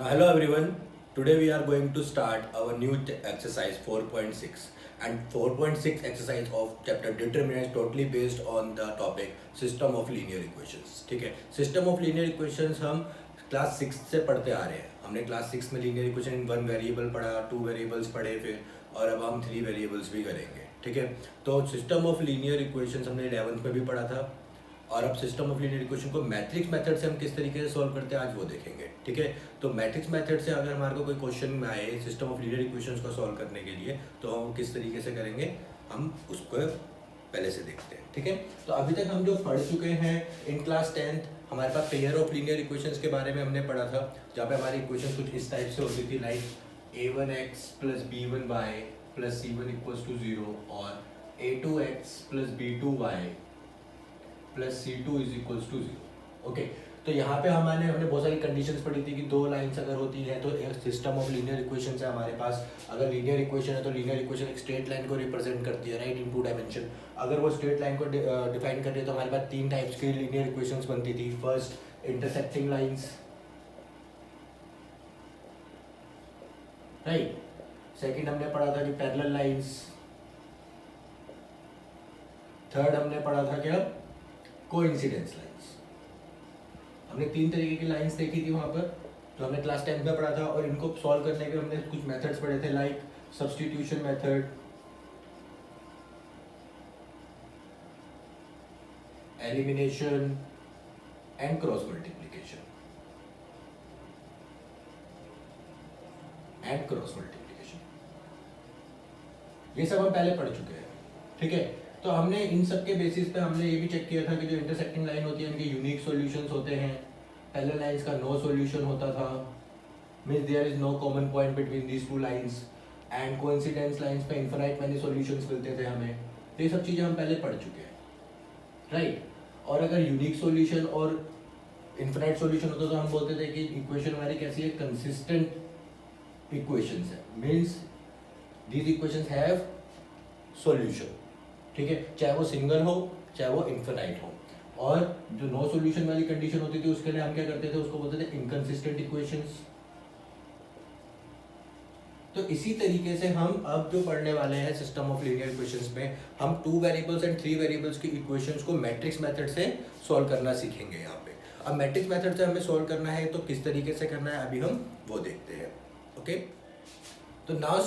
Hello everyone. Today we are going to start our new exercise 4.6 and 4.6 exercise of chapter determinants totally based on the topic system of linear equations. ठीक है, system of linear equations हम class 6 से पढ़ते आ रहे हैं. हमने class 6 में linear equation 1 variable पढ़ा, 2 वेरिएबल्स पढ़े फिर और अब हम 3 वेरिएबल्स भी करेंगे. ठीक है, तो सिस्टम ऑफ लीनियर इक्वेशंस हमने 11th में भी पढ़ा था और अब सिस्टम ऑफ लीनियर इक्वेशन को मैट्रिक्स मेथड से हम किस तरीके से सॉल्व करते हैं आज वो देखेंगे. ठीक है, तो मैट्रिक्स मेथड से अगर हमारे को कोई क्वेश्चन में आए सिस्टम ऑफ लीनियर इक्वेशंस को सॉल्व करने के लिए तो हम किस तरीके से करेंगे हम उसको पहले से देखते हैं. ठीक है, तो अभी तक हम जो पढ़ चुके हैं इन क्लास 10th हमारे पास पेयर ऑफ लीनियर इक्वेशंस के बारे में हमने पढ़ा था जहाँ पे हमारी इक्वेशन कुछ इस टाइप से होती थी like a1x plus b1y plus c1 equals to 0 और a2x plus b2y plus c2 is equals to 0. Okay, तो यहाँ पे हमने बहुत सारी कंडीशंस पढ़ी थी कि दो लाइंस अगर होती है तो एक सिस्टम ऑफ लीनियर इक्वेशन है हमारे पास. अगर लीनियर इक्वेशन है तो लीनियर इक्वेशन एक स्ट्रेट लाइन को रिप्रेजेंट करती है राइट इन टू डायमेंशन. अगर वो स्ट्रेट लाइन को डिफाइन कर रही है तो हमारे पास तीन टाइप्स की लीनियर इक्वेशंस बनती थी. First intersecting lines, right. Second हमने पढ़ा था कि पैरेलल लाइंस. थर्ड हमने पढ़ा था क्या, कोइंसिडेंस लाइंस. हमने तीन तरीके की लाइंस देखी थी वहां पर जो हमने क्लास 10 में पढ़ा था और इनको सॉल्व करने के हमने कुछ मेथड्स पढ़े थे like substitution method, elimination and cross multiplication ये सब हम पहले पढ़ चुके हैं. ठीक है, तो हमने इन सब के बेसिस पे हमने ये भी चेक किया था कि जो इंटरसेक्टिंग लाइन होती है इनके यूनिक सॉल्यूशंस होते हैं. पैरेलल लाइंस का नो सॉल्यूशन होता था, means there is no common point between these two lines. And coincidence lines पे इनफाइनाइट मैनी सॉल्यूशंस मिलते थे हमें. तो ये सब चीज़ें हम पहले पढ़ चुके हैं राइट. और अगर यूनिक सॉल्यूशन और इनफाइनाइट सॉल्यूशन होता तो हम बोलते थे कि इक्वेशन हमारी कैसी है, कंसिस्टेंट इक्वेशंस है. Means these equations have solution. ठीक है, चाहे वो सिंगल हो चाहे वो इनफिनाइट हो. और जो नो सॉल्यूशन वाली कंडीशन होती थी उसके लिए हम क्या करते थे, उसको बोलते थे इनकंसिस्टेंट इक्वेशंस. तो इसी तरीके से हम अब जो पढ़ने वाले हैं सिस्टम ऑफ लीनियर इक्वेशंस में हम 2 वेरिएबल्स एंड 3 वेरिएबल्स की इक्वेशंस को मैट्रिक्स मेथड से सॉल्व करना सीखेंगे. यहाँ पे अब मैट्रिक्स मेथड से हमें सॉल्व करना है तो किस तरीके से करना है अभी हम वो देखते हैं. ओके, तो नाउ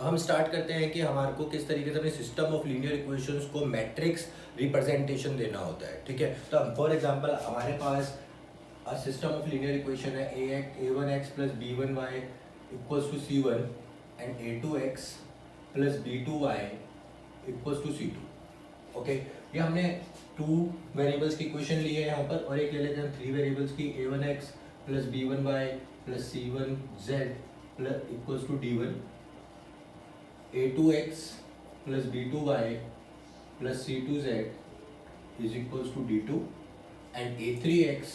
हम स्टार्ट करते हैं कि हमारे को किस तरीके से अपने सिस्टम ऑफ लीनियर इक्वेशंस को मैट्रिक्स रिप्रेजेंटेशन देना होता है. ठीक है, तो फॉर एग्जांपल हमारे पास सिस्टम ऑफ लीनियर इक्वेशन है a1x plus b1y equals to c1 and a2x plus b2y equals to c2. Okay, ये हमने 2 वेरिएबल्स की इक्वेशन ली है यहाँ पर और एक ले लेते हैं 3 वेरिएबल्स की a1x plus b1y plus c1z plus equals to d1, a2x plus b2y plus c2z is equals to d2 and a3x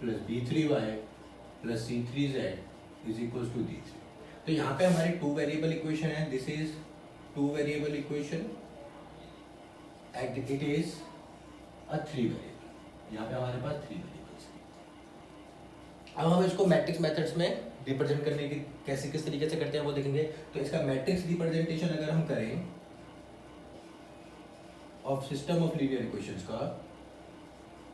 plus b3y plus c3z is equals to d3. तो यहाँ पे हमारी 2 वेरिएबल इक्वेशन है. This is 2 variable equation and it is a 3 variable. यहाँ पे हमारे पास 3 variables. अब हम इसको मैट्रिक्स मेथड्स में रिप्रेजेंट करने की कैसे किस तरीके से करते हैं वो देखेंगे. तो इसका मैट्रिक्स रिप्रेजेंटेशन अगर हम करें of system of linear equations का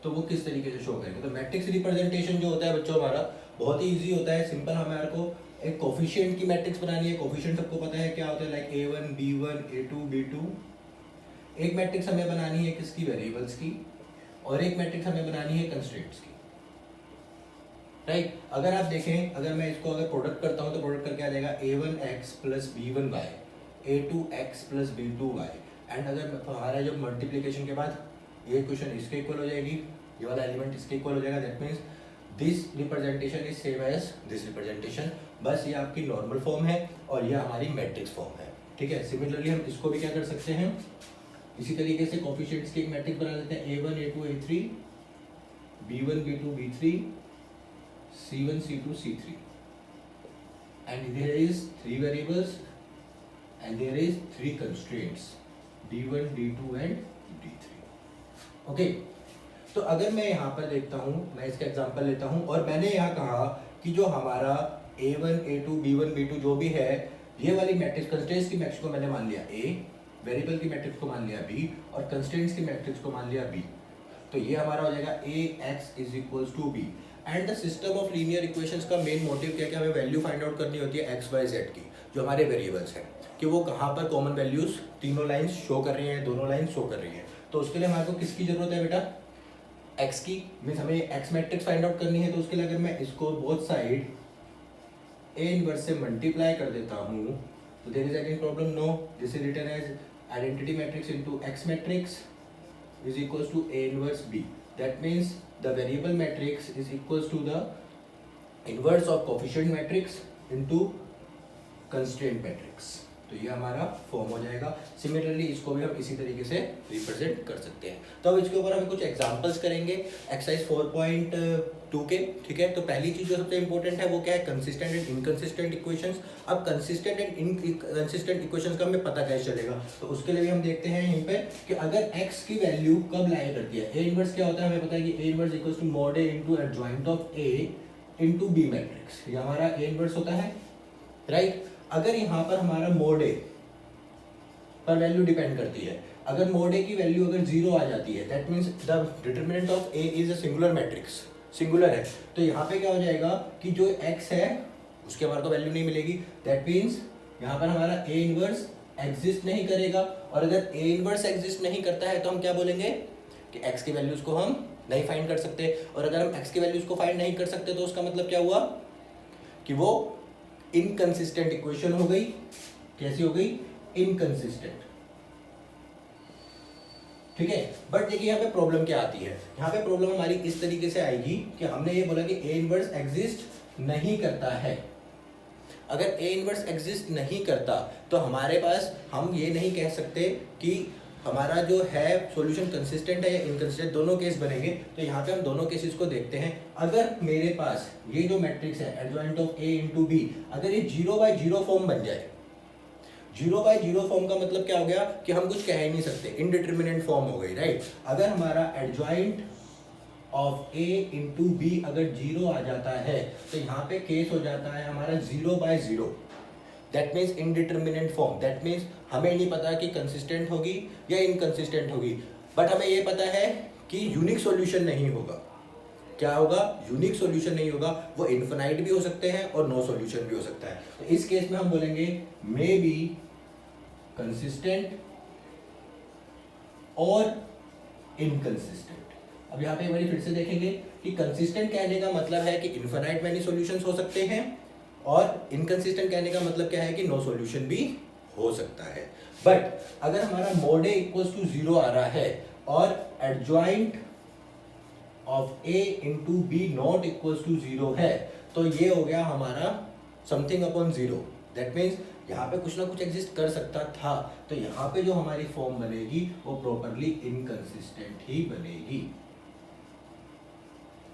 तो वो किस तरीके से शो करेंगे. तो मैट्रिक्स रिप्रेजेंटेशन जो होता है बच्चों हमारा बहुत ही इजी होता है. सिंपल हमारे को एक कोफिशिएंट की मैट्रिक्स बनानी है. कोफिशिएंट सबको पता है क्या होता है like a1 b1 a2 b2. एक मैट्रिक्स हमें बनानी है किसकी, वेरिएबल्स की, और एक मैट्रिक्स हमें बनानी है कंस्ट्रेंट्स की राइट. अगर आप देखें अगर मैं इसको अगर प्रोडक्ट करता हूँ तो प्रोडक्ट करके आ जाएगा a1x plus b1y a2x plus b2y. And अगर हमारा जब मल्टीप्लिकेशन के बाद ये इक्वेशन इसके इक्वल हो जाएगी, ये वाला एलिमेंट इसके इक्वल हो जाएगा. That means this representation is same as this representation. बस ये आपकी नॉर्मल फॉर्म है और ये हमारी मैट्रिक्स फॉर्म है. ठीक है, सिमिलरली हम इसको भी क्या कर सकते हैं, इसी तरीके से कोफिशिएंट्स की एक मैट्रिक्स बना लेते हैं a1 a2 a3 b1 b2 b3 c1 c2 c3 and there is 3 variables and there is 3 constraints d1 d2 and d3. Okay, तो अगर मैं यहाँ पर देखता हूँ, मैं इसका एग्जांपल लेता हूँ और मैंने यहाँ कहा कि जो हमारा A1, A2, B1, B2 जो भी है, ये वाली मैट्रिक्स कंस्ट्रेंट्स की मैट्रिक्स को मैंने मान लिया A, वेरिएबल की मैट्रिक्स को मान लिया B और कंस्ट्रेंट्स की मैट्रिक्स को मान लिया B। तो ये हमारा हो जाएगा Ax is equals to B। And the system of linear equations का मेन मोटिव क्या है कि हमें वैल्यू फाइंड आउट करनी होती है x, y, z की, जो हमारे वेरिएबल्स हैं, कि वो कहाँ पर कॉमन वैल्यूज तीनों लाइंस शो कर रही हैं, दोनों लाइंस शो कर रही हैं। तो उसके लिए हमारे को किसकी जरूरत है बेटा? x की। मीन्स हमें x मैट्रिक्स फाइंड आउट करनी है। तो उसके लिए अगर मैं इसको बोथ साइड a इनवर्स से मल्टीप्लाई कर देता हूँ तो there is any problem? No. This is written as identity matrix into x matrix is equals to A inverse B. That means the variable matrix is equals to the inverse of coefficient matrix into constraint matrix. तो ये हमारा form हो जाएगा। Similarly इसको भी हम इसी तरीके से रिप्रेजेंट कर सकते हैं। तो अब इसके ऊपर हम कुछ एग्जांपल्स करेंगे एक्सरसाइज 4.2 के। ठीक है, तो पहली चीज जो सबसे इंपॉर्टेंट है वो क्या है? Consistent and inconsistent equations. अब कंसिस्टेंट एंड इनकंसिस्टेंट इक्वेशंस का हमें पता कैसे चलेगा? तो उसके लिए भी हम देखते हैं यहीं पे कि अगर x की वैल्यू कब लाई करती है। A इनवर्स क्या होता है? हमें पता है कि A inverse equals to mod A into adjoint of A into B matrix. ये हमारा A इनवर्स होता है, राइट। अगर यहाँ पर हमारा मोड ए पर वैल्यू डिपेंड करती है, अगर मोड ए की वैल्यू अगर 0 आ जाती है, that means the determinant of A is a singular matrix, singular है, तो यहाँ पे क्या हो जाएगा कि जो x है उसके हमारे को वैल्यू नहीं मिलेगी। दैट मींस यहाँ पर हमारा ए इनवर्स एग्जिस्ट नहीं करेगा। और अगर ए इनवर्स एग्जिस्ट नहीं करता है तो हम क्या बोलेंगे कि x की वैल्यूज को हम नहीं फाइंड कर सकते। और अगर हम x की वैल्यूज को फाइंड नहीं कर सकते तो उसका मतलब क्या हुआ कि वो इनकंसिस्टेंट इक्वेशन हो गई। कैसी हो गई? इनकंसिस्टेंट। ठीक है, बट देखिए यहाँ पे प्रॉब्लम क्या आती है। यहाँ पे प्रॉब्लम हमारी इस तरीके से आएगी कि हमने ये बोला कि ए इनवर्स एग्जिस्ट नहीं करता है। अगर ए इनवर्स एग्जिस्ट नहीं करता तो हमारे पास हम ये नहीं कह सकते कि हमारा जो है सॉल्यूशन कंसिस्टेंट है या इनकंसिस्टेंट, दोनों केस बनेंगे। तो यहाँ पे हम दोनों केसेस को देखते हैं। अगर मेरे पास ये जो मैट्रिक्स है adjoint of A into B, अगर ये 0/0 फॉर्म बन जाए, 0/0 फॉर्म का मतलब क्या हो गया कि हम कुछ कह ही नहीं सकते, इनडिटरमिनेंट फॉर्म हो गई, राइट। अगर हमारा adjoint of A into B अगर 0 आ जाता है तो यहाँ पे केस हो जाता है हमारा 0/0। That means indeterminate form. That means हमें नहीं पता कि कंसिस्टेंट होगी या इनकंसिस्टेंट होगी, बट हमें ये पता है कि यूनिक सॉल्यूशन नहीं होगा। क्या होगा? यूनिक सॉल्यूशन नहीं होगा। वो इनफिनाइट भी हो सकते हैं और नो सॉल्यूशन भी हो सकता है। तो इस केस में हम बोलेंगे मे बी कंसिस्टेंट और इनकंसिस्टेंट। अब यहाँ पे एक बार फिर से देखेंगे कि कंसिस्टेंट कहने का मतलब है कि इनफिनाइट मैनी सॉल्यूशंस हो सकते हैं, और इनकंसिस्टेंट कहने का मतलब क्या है कि नो सॉल्यूशन भी हो सकता है। बट अगर हमारा मोड ए इक्वल्स टू 0 आ रहा है और adjoint of A into B not equals to 0 है, तो ये हो गया हमारा समथिंग अपॉन 0। दैट मीन्स यहाँ पे कुछ ना कुछ एग्जिस्ट कर सकता था। तो यहाँ पे जो हमारी फॉर्म बनेगी वो प्रॉपरली इनकंसिस्टेंट ही बनेगी।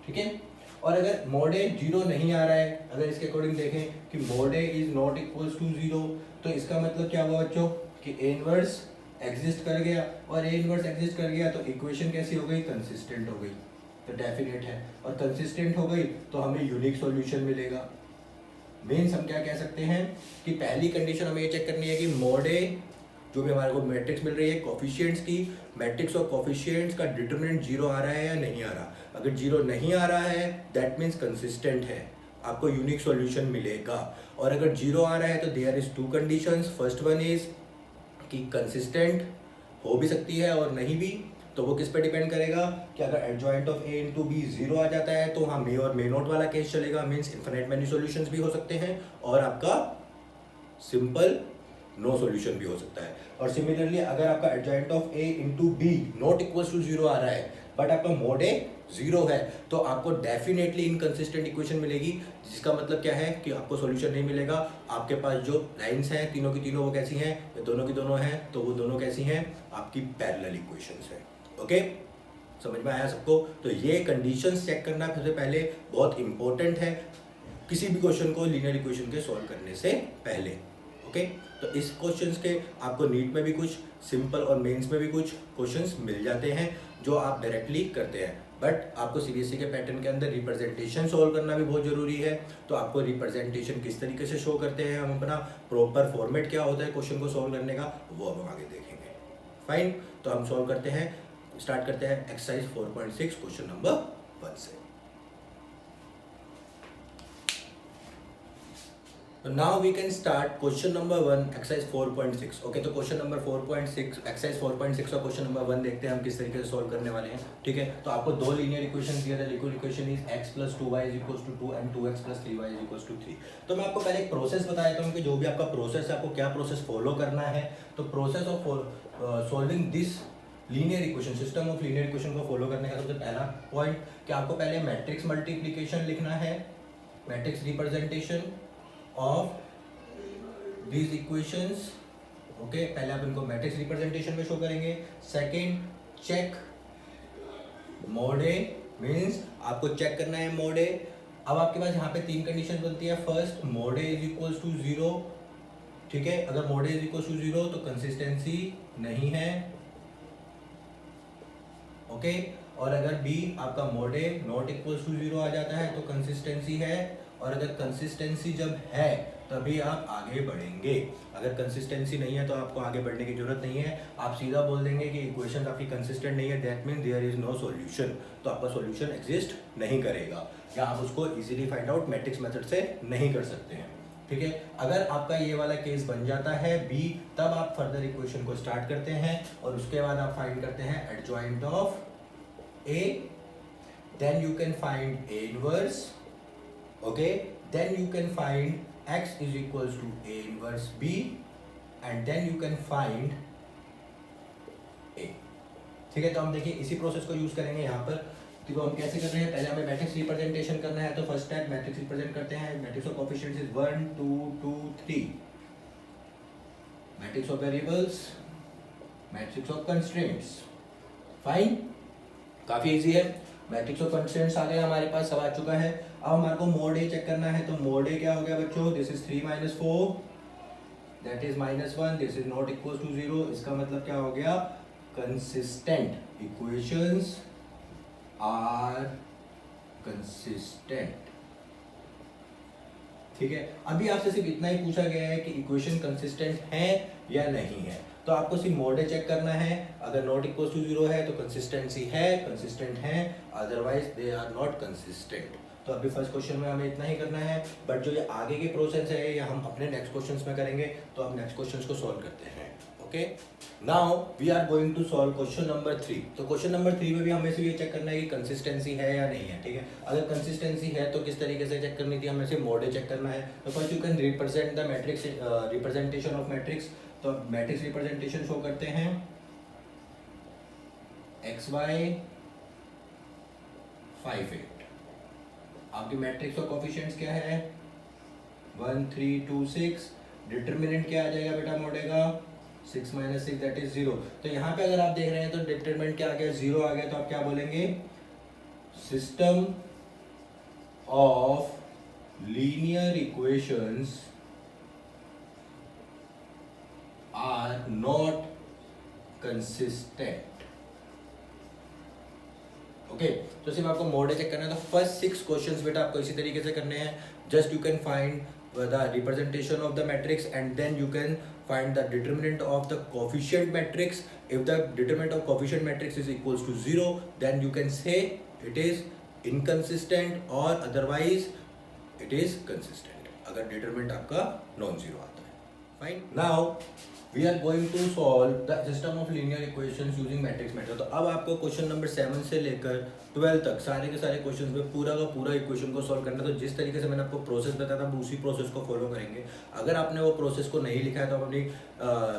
ठीक है, और अगर मोड ए 0 नहीं आ रहा है, अगर इसके अकॉर्डिंग देखें कि mod A is not equals to 0, तो इसका मतलब क्या हुआ बच्चों कि ए इनवर्स एग्जिस्ट कर गया, और ए इनवर्स एग्जिस्ट कर गया तो इक्वेशन कैसी हो गई? कंसिस्टेंट हो गई। तो डेफिनेट है, और कंसिस्टेंट हो गई तो हमें यूनिक सॉल्यूशन मिलेगा। मीन्स हम क्या कह सकते हैं कि पहली कंडीशन हमें ये चेक करनी है कि मोड ए जो भी हमारे को मैट्रिक्स मिल रही है कोफिशिएंट्स की, मैट्रिक्स और कोफिशिएंट्स का डिटरमिनेंट 0 आ रहा है या नहीं आ रहा। अगर 0 नहीं आ रहा है दैट मीन्स कंसिस्टेंट है, आपको यूनिक सॉल्यूशन मिलेगा। और अगर 0 आ रहा है तो there is 2 conditions. First one is कि कंसिस्टेंट हो भी सकती है और नहीं भी। तो वो किस पे डिपेंड करेगा कि अगर adjoint of A into B 0 आ जाता है तो हाँ मे और मे नॉट वाला केस चलेगा। मीन्स इन्फिनिट मैनी सॉल्यूशंस भी हो सकते हैं और आपका सिंपल नो सॉल्यूशन भी हो सकता है। और सिमिलरली अगर आपका adjoint of A into B not equals to 0 आ रहा है बट आपका मोड ए 0 है, तो आपको डेफिनेटली इनकंसिस्टेंट इक्वेशन मिलेगी। जिसका मतलब क्या है कि आपको सॉल्यूशन नहीं मिलेगा। आपके पास जो लाइंस हैं तीनों की तीनों वो कैसी हैं? दोनों की दोनों हैं, तो वो दोनों कैसी हैं? आपकी पैरेलल इक्वेशंस हैं। ओके, समझ में आया सबको? तो ये कंडीशंस चेक करना सबसे पहले बहुत इंपॉर्टेंट है किसी भी क्वेश्चन को लीनियर इक्वेशन के सॉल्व करने से पहले। ओके, तो इस क्वेश्चंस के आपको नीट में भी कुछ सिंपल और मेंस में भी कुछ क्वेश्चंस मिल जाते हैं जो आप डायरेक्टली करते हैं। बट आपको सीबीएसई के पैटर्न के अंदर रिप्रेजेंटेशन सोल्व करना भी बहुत ज़रूरी है। तो आपको रिप्रेजेंटेशन किस तरीके से शो करते हैं, हम अपना प्रॉपर फॉर्मेट क्या होता है क्वेश्चन को सोल्व करने का, वो अब हम आगे देखेंगे। फाइन, तो हम सोल्व करते हैं, स्टार्ट करते हैं एक्सरसाइज 4.6 क्वेश्चन नंबर 1 से। So now we can start question number 1 exercise 4.6। Okay, तो क्वेश्चन नंबर 4.6 एक्सरसाइज 4.6 का क्वेश्चन नंबर 1 देखते हैं हम किस तरीके से सॉल्व करने वाले हैं। ठीक है, तो आपको दो लीनियर इक्वेशन दिया था। Linear equation is x + 2y = 2 and 2x + 3y = 3। तो मैं आपको पहले एक प्रोसेस बता देता हूँ कि जो भी आपका प्रोसेस है आपको क्या प्रोसेस फॉलो करना है। तो process of solving this linear equation, system of linear equation को फॉलो करने का सबसे पहला पॉइंट कि आपको पहले मैट्रिक्स मल्टीप्लिकेशन लिखना है, matrix representation of these equations. Okay, पहले आप इनको मैट्रिक्स रिप्रेजेंटेशन में शो करेंगे। सेकंड, चेक मोड ए, मीन्स आपको चेक करना है मोड ए। अब आपके पास यहाँ पे तीन कंडीशन बनती है। फर्स्ट, मोड ए = 0। ठीक है, अगर मोड ए = 0 तो कंसिस्टेंसी नहीं है। ओके, और अगर बी आपका मोड ए ≠ 0 आ जाता है तो कंसिस्टेंसी है, और अगर कंसिस्टेंसी जब है तभी आप आगे बढ़ेंगे। अगर कंसिस्टेंसी नहीं है तो आपको आगे बढ़ने की जरूरत नहीं है, आप सीधा बोल देंगे कि इक्वेशन आपकी कंसिस्टेंट नहीं है, that mean there is no solution. तो आपका सॉल्यूशन एग्जिस्ट नहीं करेगा, या आप उसको easily find out matrix method से नहीं कर सकते हैं। ठीक है, अगर आपका ये वाला केस बन जाता है बी, तब आप फर्दर इक्वेशन को स्टार्ट करते हैं और उसके बाद आप फाइंड करते हैं adjoint of A, then you can find A inverse, okay, then you can find x is equals to A inverse B, and then you can find A। ठीक है, तो हम देखिए इसी प्रोसेस को यूज करेंगे यहाँ पर। तो हम कैसे कर रहे हैं, पहले हमें मैट्रिक्स रिप्रेजेंटेशन करना है। तो फर्स्ट स्टेप मैट्रिक्स रिप्रेजेंट करते हैं। Matrix of coefficients is 1 2 2 3। Matrix of variables, matrix of constraints. Fine, काफी इजी है। मैट्रिक्स ऑफ कंस्ट्रेंट्स आ गए हमारे पास, सब आ चुका है। अब हमारे को मोड ए चेक करना है। तो मोड ए क्या हो गया बच्चों, this is 3 - 4 that is -1, this is not equal to 0। इसका मतलब क्या हो गया, कंसिस्टेंट इक्वेशंस आर कंसिस्टेंट। ठीक है, अभी आपसे सिर्फ इतना ही पूछा गया है कि इक्वेशन कंसिस्टेंट है या नहीं है। तो आपको सिर्फ मोड ए चेक करना है। अगर नॉट इक्वल टू 0 है तो कंसिस्टेंसी है, कंसिस्टेंट है, otherwise they are not consistent. तो अभी फर्स्ट क्वेश्चन में हमें इतना ही करना है, बट जो ये आगे के प्रोसेस है ये हम अपने नेक्स्ट क्वेश्चंस में करेंगे। तो हम नेक्स्ट क्वेश्चंस को सॉल्व करते हैं। Okay, now we are going to solve question number 3। तो क्वेश्चन नंबर 3 में भी हमें सिर्फ ये चेक करना है कि कंसिस्टेंसी है या नहीं है। ठीक है, अगर कंसिस्टेंसी है तो किस तरीके से चेक करनी थी, हमें सिर्फ मोड ए चेक करना है। तो first you can represent the matrix, representation of matrix. तो मैट्रिक्स रिप्रेजेंटेशन शो करते हैं XY 5 8। आपकी मैट्रिक्स ऑफ कोएफिशिएंट्स क्या है, 1 3 2 6। डिटरमिनेंट क्या आ जाएगा बेटा मोड ए का, 6 - 6 दैट इज 0। तो यहाँ पे अगर आप देख रहे हैं तो डिटरमिनेंट क्या आ गया, 0 आ गया। तो आप क्या बोलेंगे, system of linear equations are not consistent. Okay, तो सिर्फ आपको मोड ए चेक करना है। तो फर्स्ट 6 क्वेश्चंस बेटा आपको इसी तरीके से करने हैं। Just you can find the representation of the matrix and then you can find the determinant of the coefficient matrix. If the determinant of coefficient matrix is equals to 0, then you can say it is inconsistent or otherwise it is consistent, अगर determinant आपका non zero आता है। Fine, now we are going to solve the system of linear equations using matrix method। तो अब आपको question number 7 से लेकर 12 तक सारे के सारे क्वेश्चंस में पूरा का पूरा इक्वेशन को सॉल्व करना है। तो जिस तरीके से मैंने आपको प्रोसेस बताया था, उसी प्रोसेस को फॉलो करेंगे। अगर आपने वो प्रोसेस को नहीं लिखा है तो आप अपनी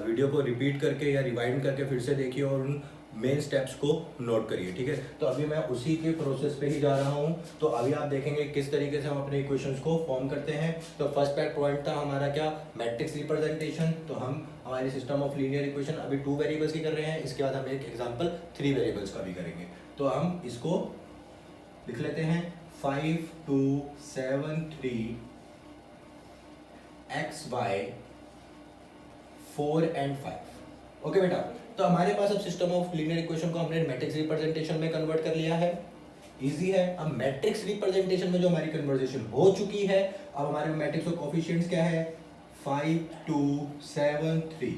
वीडियो को रिपीट करके या रिवाइंड करके फिर से देखिए और उन मेन स्टेप्स को नोट करिए। ठीक है, तो अभी मैं उसी के प्रोसेस पे ही जा रहा हूँ। तो अभी आप देखेंगे किस तरीके से हम अपने इक्वेशंस को फॉर्म करते हैं। तो फर्स्ट पॉइंट था हमारा क्या, मैट्रिक्स रिप्रेजेंटेशन। तो हम हमारी सिस्टम ऑफ लीनियर इक्वेशन अभी 2 वेरिएबल्स की कर रहे हैं, इसके बाद हम एक एग्जांपल 3 वेरिएबल्स का भी करेंगे। तो हम इसको लिख लेते हैं 5 2 7 3 XY 4 and 5। ओके बेटा, तो हमारे पास अब सिस्टम ऑफ लीनियर इक्वेशन को हमने मैट्रिक्स रिप्रेजेंटेशन में कन्वर्ट कर लिया है। इजी है। अब मैट्रिक्स रिप्रेजेंटेशन में जो हमारी कन्वर्जेशन हो चुकी है, अब हमारे मैट्रिक्स और कोफिशिएंट्स क्या है, 5 2 7 3।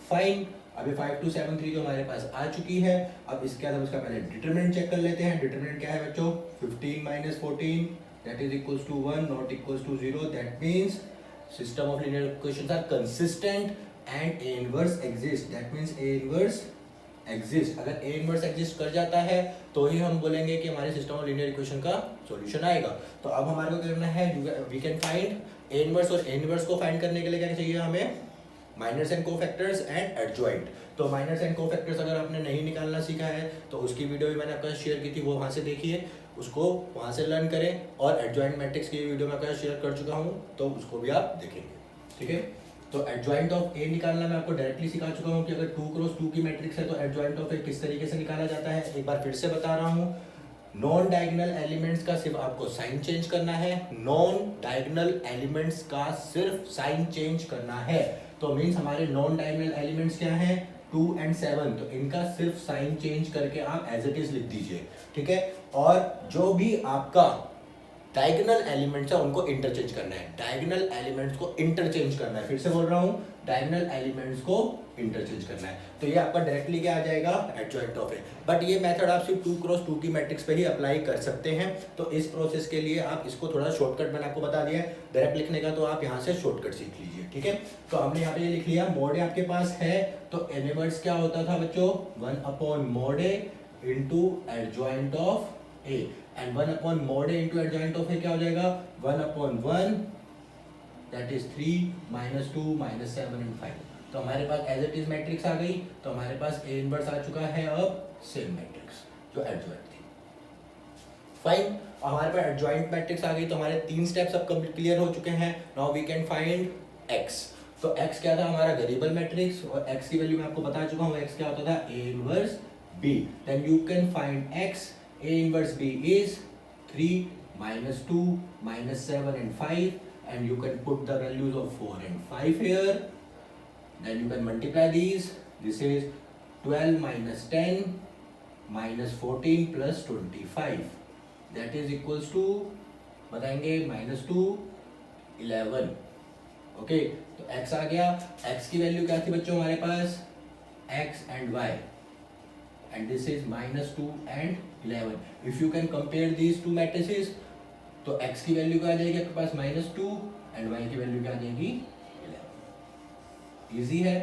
फाइन, अब ये 5 2 7 3 जो हमारे पास आ चुकी है। अब इसके बाद हम इसका पहले डिटरमिनेंट चेक कर लेते हैं। डिटरमिनेंट क्या है बच्चों, 15 minus 14 that is equals to 1 not equals to 0। That means system of linear equations are consistent and A inverse exist. That means A inverse exist. अगर ए इनवर्स एग्जिस्ट कर जाता है तो ही हम बोलेंगे कि हमारे सिस्टम ऑफ लीनियर इक्वेशन का सॉल्यूशन आएगा। तो अब हमारे को करना है, we can find A inverse, और ए इनवर्स को फाइंड करने के लिए क्या चाहिए हमें, minors and cofactors and adjoint. तो माइनर्स एंड कोफैक्टर्स अगर आपने नहीं निकालना सीखा है तो उसकी वीडियो भी मैंने आपका शेयर की थी, वो वहाँ से देखिए, उसको वहाँ से लर्न करें। और एडजॉइंट मैट्रिक्स की वीडियो मैं आपका शेयर कर चुका हूँ, तो उसको भी आप देखेंगे, ठीक है। तो एडजॉइंट ऑफ ए निकालना मैं आपको डायरेक्टली सिखा चुका हूँ कि अगर 2 क्रॉस 2 की मैट्रिक्स है तो एडजॉइंट ऑफ ए किस तरीके से निकाला जाता है। एक बार फिर से बता रहा हूँ, नॉन डायगोनल एलिमेंट्स का सिर्फ आपको साइन चेंज करना है। नॉन डायगोनल एलिमेंट्स का सिर्फ साइन चेंज करना है। तो मीन्स हमारे नॉन डायगोनल एलिमेंट्स क्या हैं, 2 and 7। तो इनका सिर्फ साइन चेंज करके आप एज इट इज लिख दीजिए, ठीक है। और जो भी आपका डायगोनल एलिमेंट्स है उनको इंटरचेंज करना है। डायगोनल एलिमेंट्स को इंटरचेंज करना है, फिर से बोल रहा हूँ, डायगोनल एलिमेंट्स को इंटरचेंज करना है। तो ये आपका डायरेक्टली क्या आ जाएगा, एडजॉइंट ऑफ ए। बट ये मेथड आप सिर्फ 2 क्रॉस 2 की मैट्रिक्स पे ही अप्लाई कर सकते हैं। तो इस प्रोसेस के लिए आप इसको थोड़ा शॉर्टकट मैंने आपको बता दिया है, डायरेक्ट लिखने का तो आप यहाँ से शॉर्टकट सीख लीजिए, ठीक है। तो हमने यहाँ पे ये लिख लिया, मोड ए आपके पास है तो इनवर्स क्या होता था बच्चों, 1 upon mod A into adjoint of A. And 1 upon mod A into adjoint of A क्या हो जाएगा, 1 upon 1 that is 3 minus 2 minus 7 and 5। तो हमारे पास एज इट इज मैट्रिक्स आ गई। तो हमारे पास ए इनवर्स आ चुका है अब सेम मैट्रिक्स जो एडजॉइंट थी। फाइन, हमारे पास एडजॉइंट मैट्रिक्स आ गई तो हमारे 3 स्टेप्स अब कंप्लीट क्लियर हो चुके हैं। Now we can find X. तो एक्स क्या था, हमारा वेरिएबल मैट्रिक्स, और एक्स की वैल्यू मैं आपको बता चुका हूँ, एक्स क्या होता था, A inverse B. Then you can find X, A inverse B is 3 minus 2 minus 7 and 5, and you can put the values of 4 and 5 here. Then you can multiply these. This is 12 minus 10 minus 14 plus 25. That is equals to, बताएंगे, minus 2 11. Okay, तो x आ गया। x की value क्या थी बच्चों हमारे पास, x and y, and this is minus 2 and 11. If you can compare these two matrices, तो x की वैल्यू क्या आ जाएगी आपके पास, -2, and y की वैल्यू क्या आ जाएगी, 11। इजी है।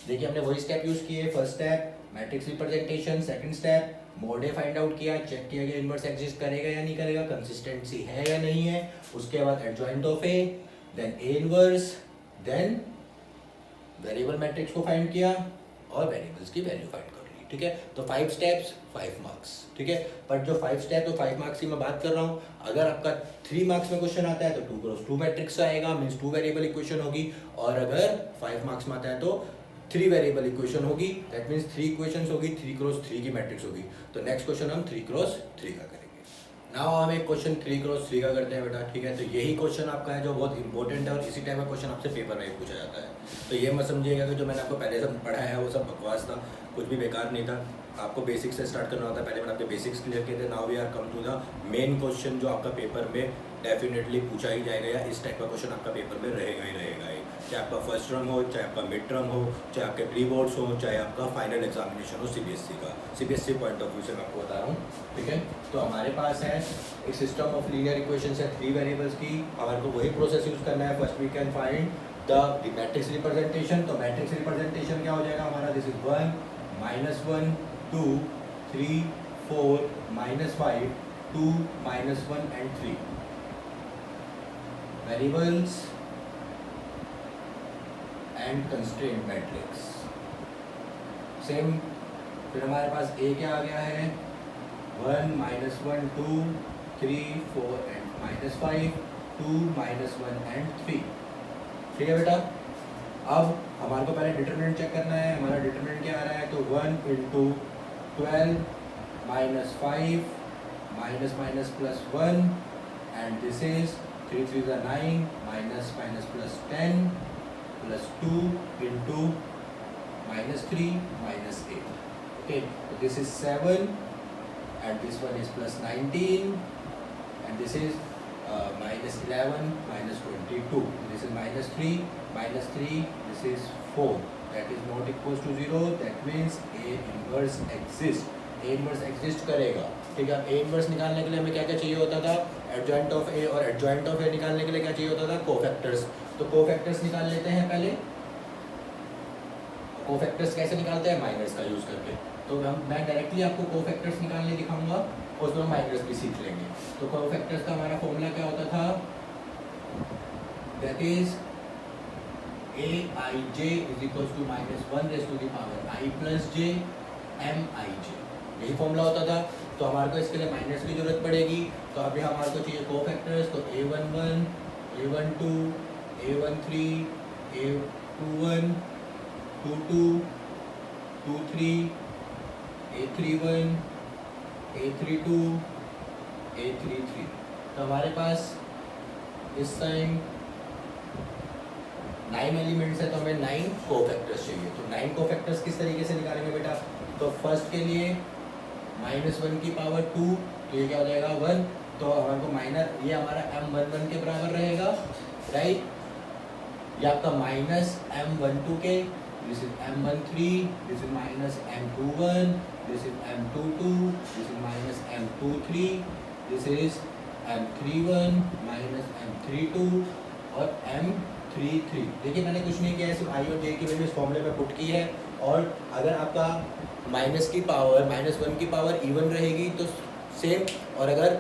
देखिए हमने वही स्टेप यूज किए। First step matrix representation, second step mod A find out किया, चेक किया गया इनवर्स एग्जिस्ट करेगा या नहीं करेगा, कंसिस्टेंसी है या नहीं है। उसके बाद adjoint of A, then A inverse, then variable matrix को फाइंड किया और वेरिएबल्स की वैल्यू फाइंड कर ली, ठीक है। तो 5 स्टेप्स 5 मार्क्स, ठीक है। बट जो 5 स्टेप तो 5 मार्क्स की मैं बात कर रहा हूँ। अगर आपका 3 मार्क्स में क्वेश्चन आता है तो 2 क्रॉस 2 मैट्रिक्स आएगा, मीन्स 2 वेरिएबल इक्वेशन होगी। और अगर 5 मार्क्स में आता है तो 3 वेरिएबल इक्वेशन होगी, दैट मीन्स 3 इक्वेशंस होगी, 3 क्रॉस 3 की मैट्रिक्स होगी। तो नेक्स्ट क्वेश्चन हम 3 क्रॉस 3 का करेंगे। नाउ हम एक क्वेश्चन 3 क्रॉस 3 का करते हैं बेटा, ठीक है। तो यही क्वेश्चन आपका है जो बहुत इंपॉर्टेंट है और इसी टाइप का क्वेश्चन आपसे पेपर में पूछा जाता है। तो ये मत समझिएगा कि जो मैंने आपको पहले से पढ़ा है वो सब बकवास था, कुछ भी बेकार नहीं था। आपको बेसिक्स से स्टार्ट करना होता है। पहले मैंने आपके बेसिक्स क्लियर किए थे। Now we are come to the main question जो आपका पेपर में डेफिनेटली पूछा ही जाएगा, या इस टाइप का क्वेश्चन आपका पेपर में रहेगा ही रहेगा ही। चाहे आपका फर्स्ट टर्म हो, चाहे आपका मिड टर्म हो, चाहे आपके प्री बोर्ड्स हो, चाहे आपका फाइनल एग्जामिनेशन हो सीबीएसई का। सीबीएसई पॉइंट ऑफ व्यू से मैं आपको बता रहा हूँ, ठीक है। तो हमारे पास है एक सिस्टम ऑफ लीनियर इक्वेशंस है 3 वेरिएबल्स की। हमारे को वही प्रोसेस यूज करना है। First we can find the matrix representation. तो मैट्रिक्स रिप्रेजेंटेशन क्या हो जाएगा हमारा, this is 1 -1 2 3 4 -5 2 -1 and 3 variables and constraint matrix. Same, फिर हमारे पास ए क्या आ गया है, 1 -1 2 3 4 and -5 2 -1 and 3, ठीक है बेटा। अब हमारे को पहले डिटरमिनेंट चेक करना है। हमारा डिटरमिनेंट क्या आ रहा है, तो 1 × 12 -5 -+ 1 and this is 3 3 is 9 -+ 10 plus 2 into -3 -8. Okay, so this is 7 and this one is plus 19, and this is minus 11, minus 22. This is minus 3, minus 3. This is 4. That is not equals to 0. That means A inverse exists. A inverse exist करेगा. ठीक है. A inverse निकालने के लिए हमें क्या क्या चाहिए होता था? Adjoint of A और adjoint of A निकालने के लिए क्या चाहिए होता था? कोफैक्टर्स. तो कोफैक्टर्स निकाल लेते हैं पहले. कोफैक्टर्स कैसे निकालते हैं? माइनस का यूज करके. तो मैं डायरेक्टली आपको कोफैक्टर्स निकालने दिखाऊंगा और उसमें माइनस भी सीख लेंगे. तो कोफैक्टर्स का हमारा फॉर्मूला क्या होता था? That is aij is equals to minus 1 raised to the power I plus j mij. यही फॉर्मूला होता था. तो हमारे को इसके लिए माइनस की जरूरत पड़ेगी. तो अभी हमारे को चाहिए कोफैक्टर्स. तो a11, a12, a13, a21, 22, 23, a31, a32, a33. तो हमारे पास इस टाइम 9 एलिमेंट्स है, तो हमें 9 कोफैक्टर्स चाहिए. तो 9 कोफैक्टर्स किस तरीके से निकालेंगे बेटा? तो फर्स्ट के लिए -1 की पावर 2, तो ये क्या हो जाएगा 1. तो हमारे को माइनर ये हमारा m11 के बराबर रहेगा, राइट. ये आपका माइनस m12 के, this is m13, this is minus m21, this is m22, this is minus m23, this is m31 minus m32 और m33. देखिए मैंने कुछ नहीं किया है, सिर्फ आई और जे की वैल्यू इस फॉर्मूले में पुट की है. और अगर आपका माइनस की पावर -1 की पावर इवन रहेगी तो सेम, और अगर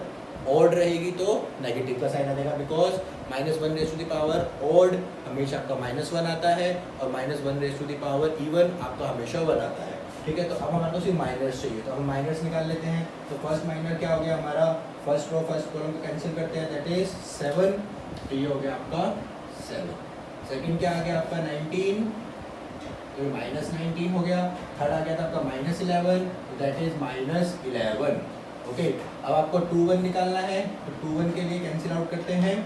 ऑड रहेगी तो नेगेटिव का साइन आ जाएगा. Because -1 raise to the power odd हमेशा आपका -1 आता है और -1 raise to the power even आपका हमेशा 1 आता है. ठीक है. तो अब हमारे को सिर्फ माइनस चाहिए, तो हम माइनस निकाल लेते हैं. तो फर्स्ट माइनर क्या हो गया हमारा? फर्स्ट रो फर्स्ट कॉलम को कैंसिल करते हैं, दैट इज 7. तो ये हो गया आपका 7. सेकंड क्या आ गया आपका 19, तो माइनस 19 हो गया. थर्ड आ गया था आपका -11, दैट इज -11. ओके. अब आपको 2 1 निकालना है, तो 2 1 के लिए कैंसिल आउट करते हैं.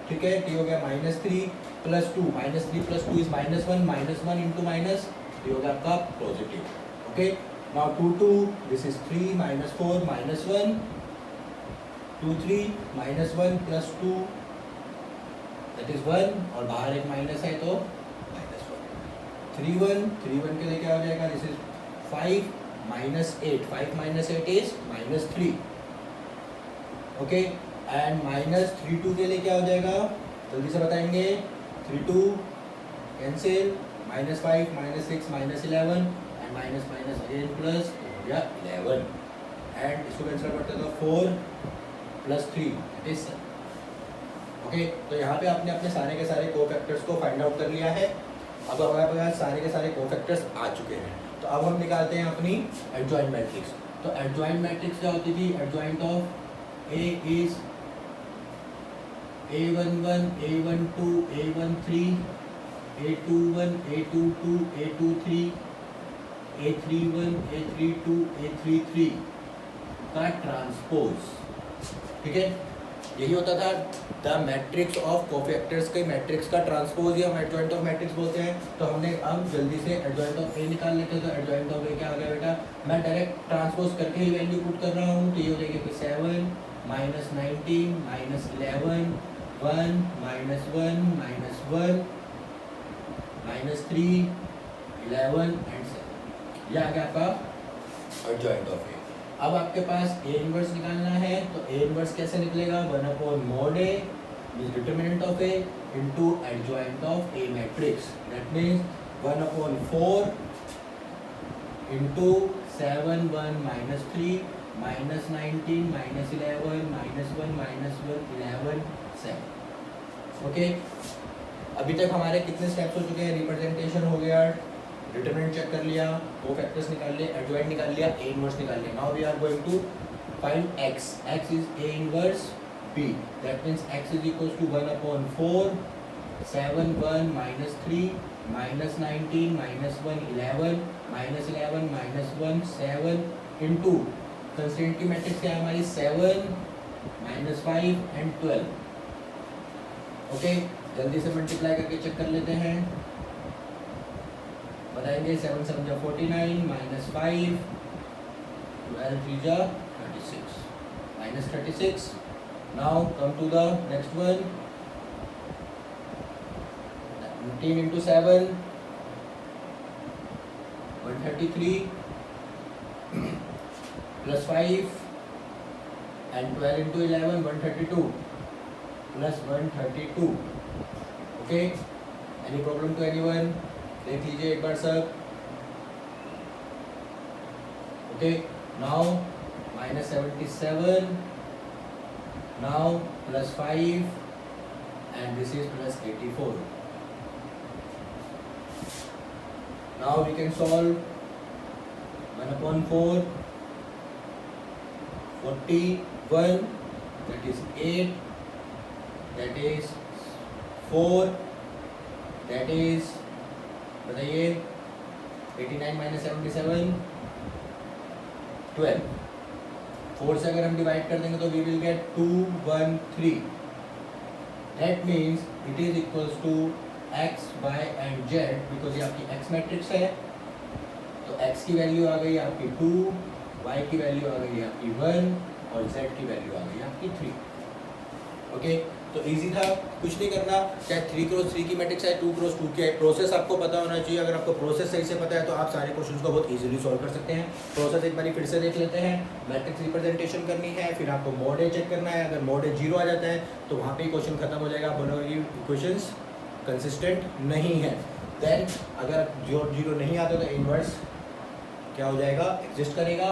ठीक है. तो ये हो गया -3 + 2, -3 + 2 इज -1, -1 इंटू माइनस, ये हो गया आपका positive. Okay. Now 2 2, this is 3 -4 -1, 2 3 -1 + 2 that is 1, और बाहर एक माइनस है तो -1. 3 1, 3 1 के लिए क्या हो जाएगा? This is 5 -8, 5 -8 is -3. Okay. And -3 2 के लिए क्या हो जाएगा? जल्दी से बताएंगे. 3 2 cancel, -5 -6 -11 and minus again plus, हो गया 11. एंड इसको कैंसिल करते तो 4 + 3 इज 7. ओके. तो यहाँ पे आपने अपने सारे के सारे कोफैक्टर्स को फाइंड आउट कर लिया है. अब हमारे पास सारे के सारे कोफैक्टर्स आ चुके हैं. तो अब हम निकालते हैं अपनी एडजॉइंट मैट्रिक्स. तो एडजॉइंट मैट्रिक्स क्या होती थी? Adjoint of A is a11, a12, a13, a21, a22, a23, a31, a32, a33 का ट्रांसपोज. ठीक है. यही होता था द मैट्रिक्स ऑफ कोफैक्टर्स के मैट्रिक्स का ट्रांसपोज ही हम एडजॉइंट ऑफ मैट्रिक्स बोलते हैं. तो हमने अब जल्दी से एडजॉइंट ऑफ ए निकाल लेते हैं. तो एडजॉइंट ऑफ ए क्या आ गया बेटा? मैं डायरेक्ट ट्रांसपोज करके ही वैल्यू पुट कर रहा हूँ. तो ये हो जाएगी कि 7 -19 -11 1 -1 -1 -3 11 एंड 7. यह आ गया आपका एडजॉइंट ऑफ ए. अब आपके पास ए इनवर्स निकालना है. तो ए इनवर्स कैसे निकलेगा? 1/mod A is determinant of A into adjoint of A matrix. That means 1/4 into 7 1 -3 -19 -11 -1 -1 11 7. Okay. अभी तक हमारे कितने स्टेप्स हो चुके हैं? रिप्रेजेंटेशन हो गया, डिटरमिनेंट चेक कर लिया, कोफैक्टर्स निकाल लिए, एडजॉइंट निकाल लिया, ए इनवर्स निकाल लिया. Now we are going to find x. x is a inverse b. That means x is equals to 1/4 7 1 -3 -19 -1 11 -11 -1 7 into constraint की मैट्रिक्स क्या है हमारी? 7 -5 एंड 12. ओके. जल्दी से मल्टीप्लाई करके चेक कर लेते हैं. बताएंगे 7 7 49 -5 12 3 जा 36 minus 36. Now come to the next one. 19 into 7 133 plus 5 and 12 into 11 132 plus 132. Okay, any problem to anyone? देख लीजिए एक बार सब. Okay, now minus 77, now plus 5 and this is plus 84. Now we can solve 1 upon 4, 41, that is 8, that is 4, that is, बताइए, 89 minus 77, 12. 4 से अगर हम divide कर देंगे तो we will get 213. That means it is equals to X Y and Z, because ये आपकी x matrix है. तो एक्स की वैल्यू आ गई आपकी 2, वाई की वैल्यू आ गई आपकी 1 और जेड की वैल्यू आ गई आपकी 3. ओके, तो इजी था, कुछ नहीं करना. चाहे 3x3 की मैट्रिक्स है, 2x2 की है, प्रोसेस आपको पता होना चाहिए. अगर आपको प्रोसेस सही से पता है तो आप सारे क्वेश्चंस को बहुत इजीली सॉल्व कर सकते हैं. प्रोसेस एक बार फिर से देख लेते हैं. मैट्रिक्स रिप्रेजेंटेशन करनी है, फिर आपको मोड ए चेक करना है. अगर मोड ए 0 आ जाता है तो वहाँ पे क्वेश्चन खत्म हो जाएगा. आप बोलोगे कि इक्वेशंस कंसिस्टेंट नहीं है. देन अगर 0 नहीं आता तो इनवर्स क्या हो जाएगा, एग्जिस्ट करेगा.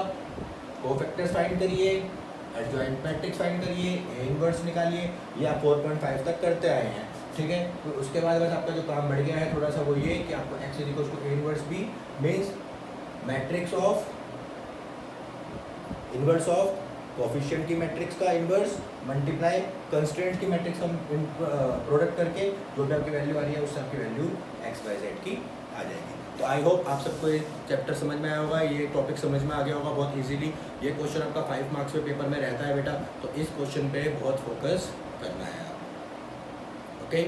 कोफैक्टर्स फाइंड करिए, एडजॉइंट मैट्रिक्स फाइंड करिए, ए इनवर्स निकालिए. ये आप 4.5 तक करते आए हैं, ठीक है. तो उसके बाद बस आपका जो काम बढ़ गया है थोड़ा सा वो ये कि आपको X is equals to A inverse B means matrix of inverse of coefficient की मैट्रिक्स का इनवर्स मल्टीप्लाई कंस्ट्रेंट की मैट्रिक्स का प्रोडक्ट करके जो भी आपकी वैल्यू आ रही है उससे आपकी वैल्यू एक्स वाई जेड की आ जाएगी. तो आई होप आप सबको ये चैप्टर समझ में आया होगा, ये टॉपिक समझ में आ गया होगा बहुत इजीली. ये क्वेश्चन आपका 5 मार्क्स पे पेपर में रहता है बेटा, तो इस क्वेश्चन पे बहुत फोकस करना है आप. ओके.